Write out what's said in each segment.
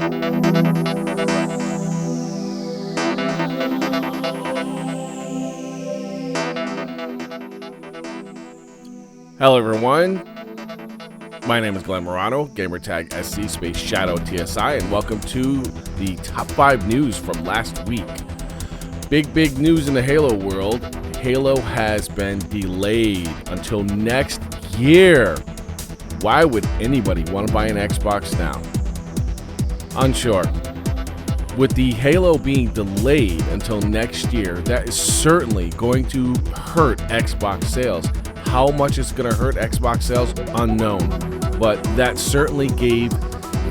Hello everyone, my name is Glenn Morano, gamertag SC space ShadowTSI, and welcome to the top 5 news from last week. Big news in the Halo world. Halo has been delayed until next year. Why would anybody want to buy an Xbox now? Unsure. With the Halo being delayed until next year, that is certainly going to hurt Xbox sales. How much it's going to hurt Xbox sales, unknown. But that certainly gave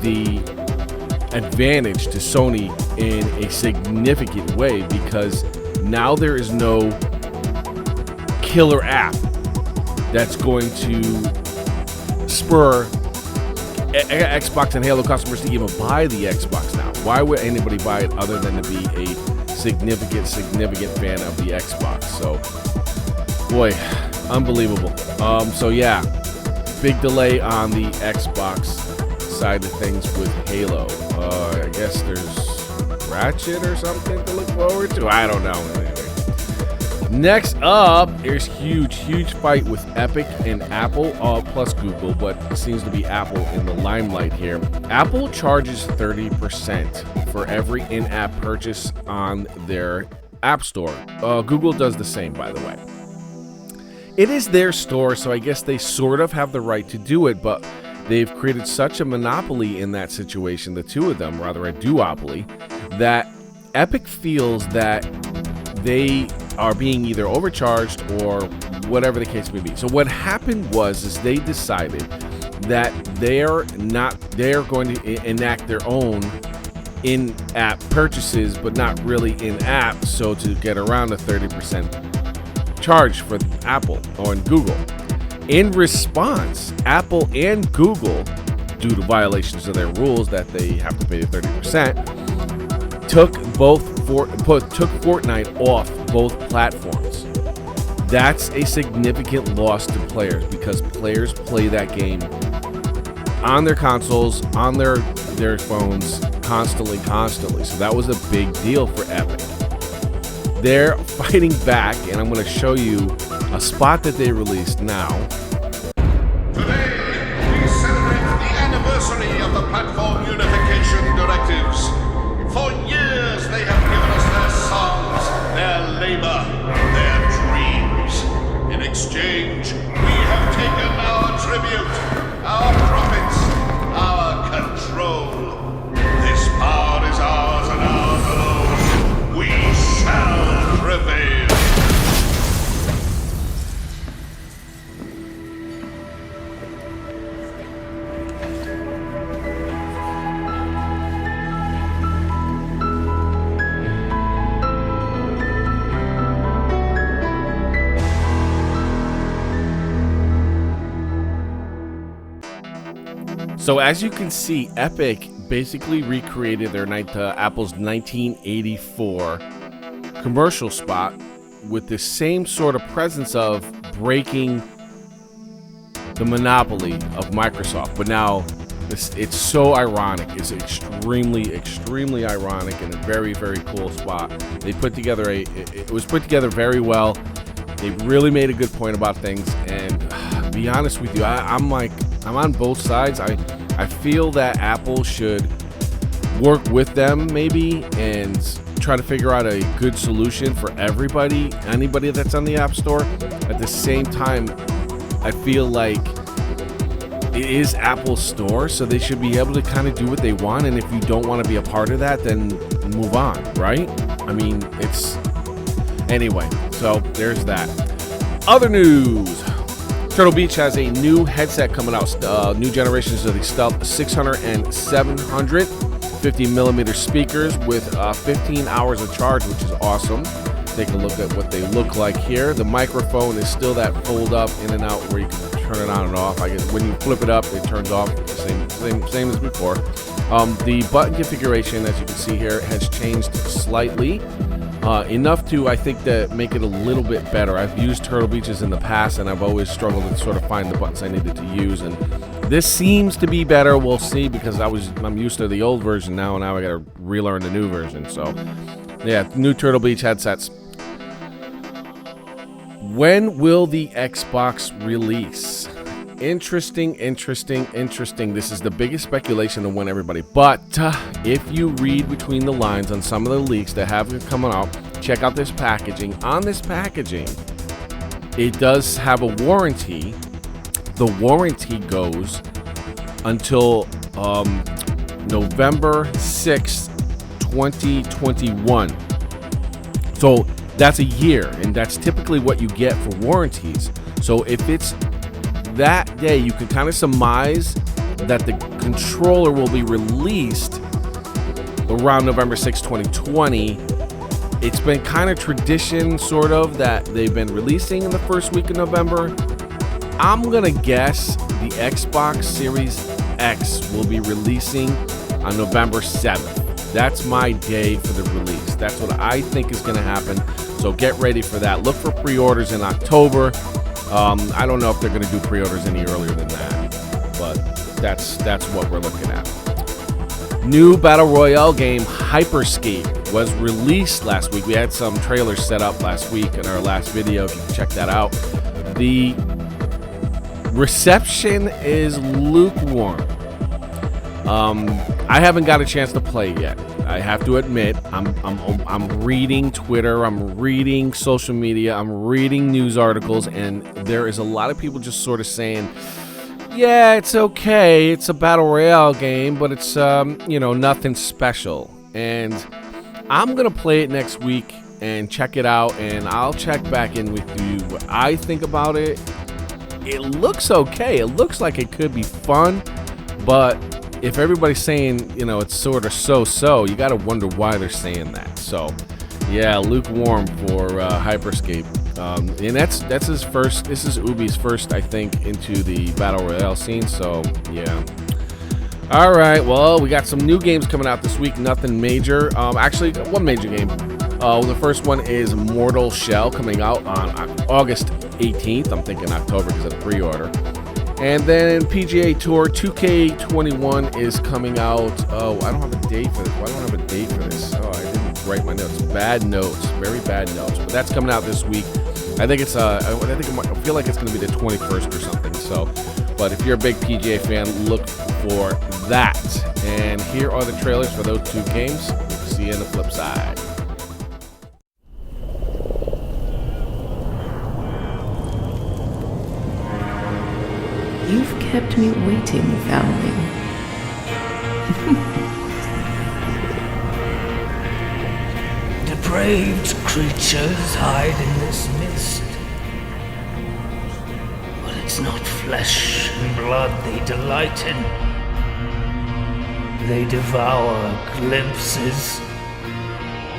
the advantage to Sony in a significant way, because now there is no killer app that's going to spur Xbox and Halo customers to even buy the Xbox now. Why would anybody buy it other than to be a significant fan of the Xbox? So, boy, unbelievable. So yeah, big delay on the Xbox side of things with Halo. I guess there's Ratchet or something to look forward to. I don't know. Anyway. Next up, there's huge fight with Epic and Apple, plus Google, but it seems to be Apple in the limelight here. Apple charges 30% for every in-app purchase on their App Store. Google does the same, by the way. It is their store, so I guess they sort of have the right to do it, but they've created such a monopoly in that situation, the two of them, rather a duopoly, that Epic feels that they are being either overcharged or whatever the case may be. So what happened was they decided that they're going to enact their own in-app purchases, but not really in-app, so to get around the 30% charge for Apple or Google. In response, Apple and Google, due to violations of their rules that they have to pay the 30%, took FortNight off both platforms. That's a significant loss to players, because players play that game on their consoles, on their phones, constantly. So that was a big deal for Epic. They're fighting back, and I'm going to show you a spot that they released now. Today, we celebrate the anniversary of the platform unification directives. For years, they have given us their songs, their labor, their dreams. In exchange, we have taken our tribute, our profits, our control. This power is ours and ours alone. We shall prevail. So as you can see, Epic basically recreated their Apple's 1984 commercial spot with the same sort of presence of breaking the monopoly of Microsoft. But now it's so ironic. It's extremely ironic, and a very cool spot. They put together it was put together very well. They really made a good point about things, and to be honest with you, I'm on both sides. I feel that Apple should work with them maybe and try to figure out a good solution for anybody that's on the App Store. At the same time, I feel like it is Apple's store, so they should be able to kind of do what they want, and if you don't want to be a part of that, then move on, right? I mean, anyway, so there's that. Other news. Turtle Beach has a new headset coming out, new generations of the Stealth 600 and 700, 50mm speakers with 15 hours of charge, which is awesome. Take a look at what they look like here. The microphone is still that fold up in and out where you can turn it on and off. I guess when you flip it up, it turns off. Same as before. The button configuration, as you can see here, has changed slightly. Enough to, I think, to make it a little bit better. I've used Turtle Beaches in the past, and I've always struggled to sort of find the buttons I needed to use, and This seems to be better. We'll see, because I'm used to the old version now, and now I got to relearn the new version. So, yeah, new Turtle Beach headsets. When will the Xbox release? Interesting. This is the biggest speculation to win everybody. But if you read between the lines on some of the leaks that have been coming out, check out this packaging. On this packaging, it does have a warranty. The warranty goes until November 6th, 2021. So that's a year, and that's typically what you get for warranties. So if it's that day, you can kind of surmise that the controller will be released around November 6, 2020. It's been kind of tradition, sort of, that they've been releasing in the first week of November. I'm gonna guess the Xbox Series X will be releasing on November 7th. That's my day for the release. That's what I think is gonna happen. So get ready for that. Look for pre-orders in October. I don't know if they're gonna do pre-orders any earlier than that, but that's what we're looking at. New Battle Royale game Hyperscape was released last week. We had some trailers set up last week in our last video, if you can check that out. The reception is lukewarm. I haven't got a chance to play yet. I have to admit, I'm reading Twitter, I'm reading social media, I'm reading news articles, and there is a lot of people just sort of saying, yeah, it's okay, it's a battle royale game, but it's nothing special. And I'm gonna play it next week and check it out, and I'll check back in with you what I think about it. It looks okay. It looks like it could be fun, but if everybody's saying, it's sort of so-so, you got to wonder why they're saying that. So, yeah, lukewarm for Hyperscape. And that's his first. This is Ubi's first, I think, into the Battle Royale scene. So, yeah. All right, well, we got some new games coming out this week. Nothing major. Actually, one major game. The first one is Mortal Shell, coming out on August 18th. I'm thinking October because of the pre-order. And then PGA Tour 2K21 is coming out. Oh, I don't have a date for this. Why don't I have a date for this? Oh, I didn't write my notes. Bad notes. Very bad notes. But that's coming out this week. I think it's I feel like it's going to be the 21st or something. So, but if you're a big PGA fan, look for that. And here are the trailers for those two games. We'll see you on the flip side. You've kept me waiting, foundling. Depraved creatures hide in this mist. But it's not flesh and blood they delight in. They devour glimpses,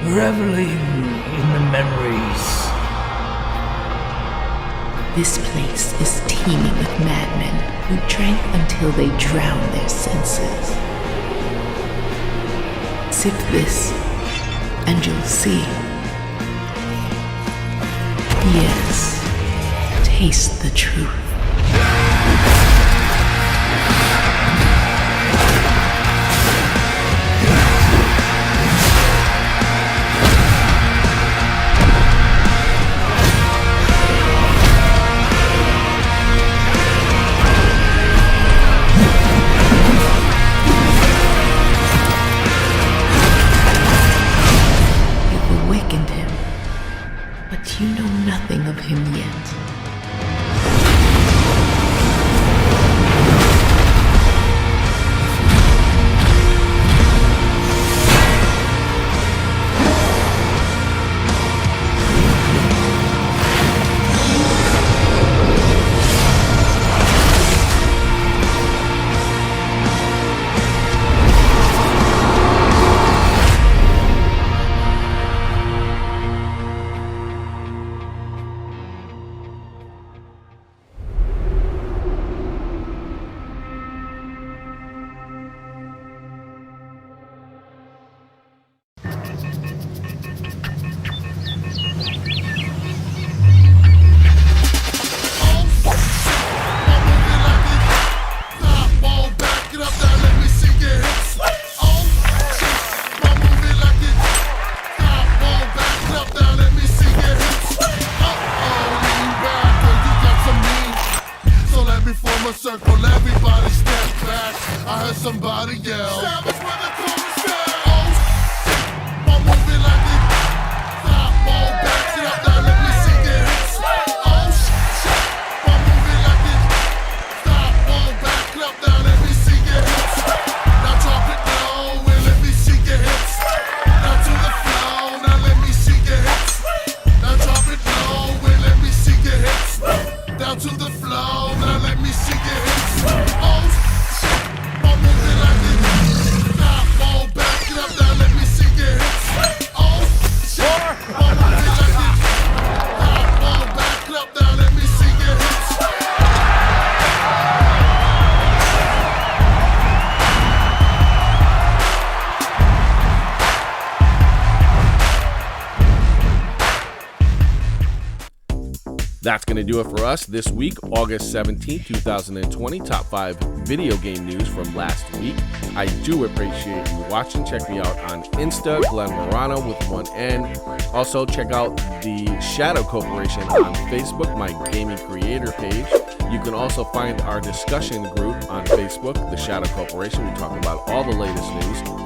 reveling in the memories. This place is teeming with madmen who drank until they drowned their senses. Sip this, and you'll see. Yes, taste the truth. You know nothing of him yet. That's going to do it for us this week, August 17, 2020. Top 5 video game news from last week. I do appreciate you watching. Check me out on Insta, Glenn Morano with 1 N. Also, check out the Shadow Corporation on Facebook, my gaming creator page. You can also find our discussion group on Facebook, the Shadow Corporation. We talk about all the latest news.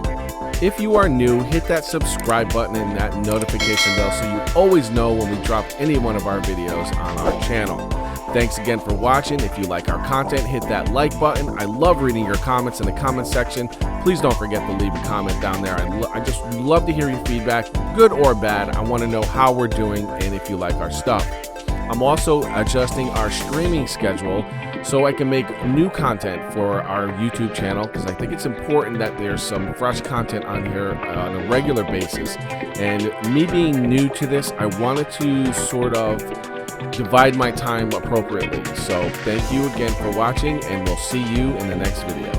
If you are new, hit that subscribe button and that notification bell so you always know when we drop any one of our videos on our channel. Thanks again for watching. If you like our content, hit that like button. I love reading your comments in the comment section. Please don't forget to leave a comment down there. I just love to hear your feedback, good or bad. I want to know how we're doing and if you like our stuff. I'm also adjusting our streaming schedule so I can make new content for our YouTube channel, because I think it's important that there's some fresh content on here on a regular basis. And me being new to this, I wanted to sort of divide my time appropriately. So thank you again for watching, and we'll see you in the next video.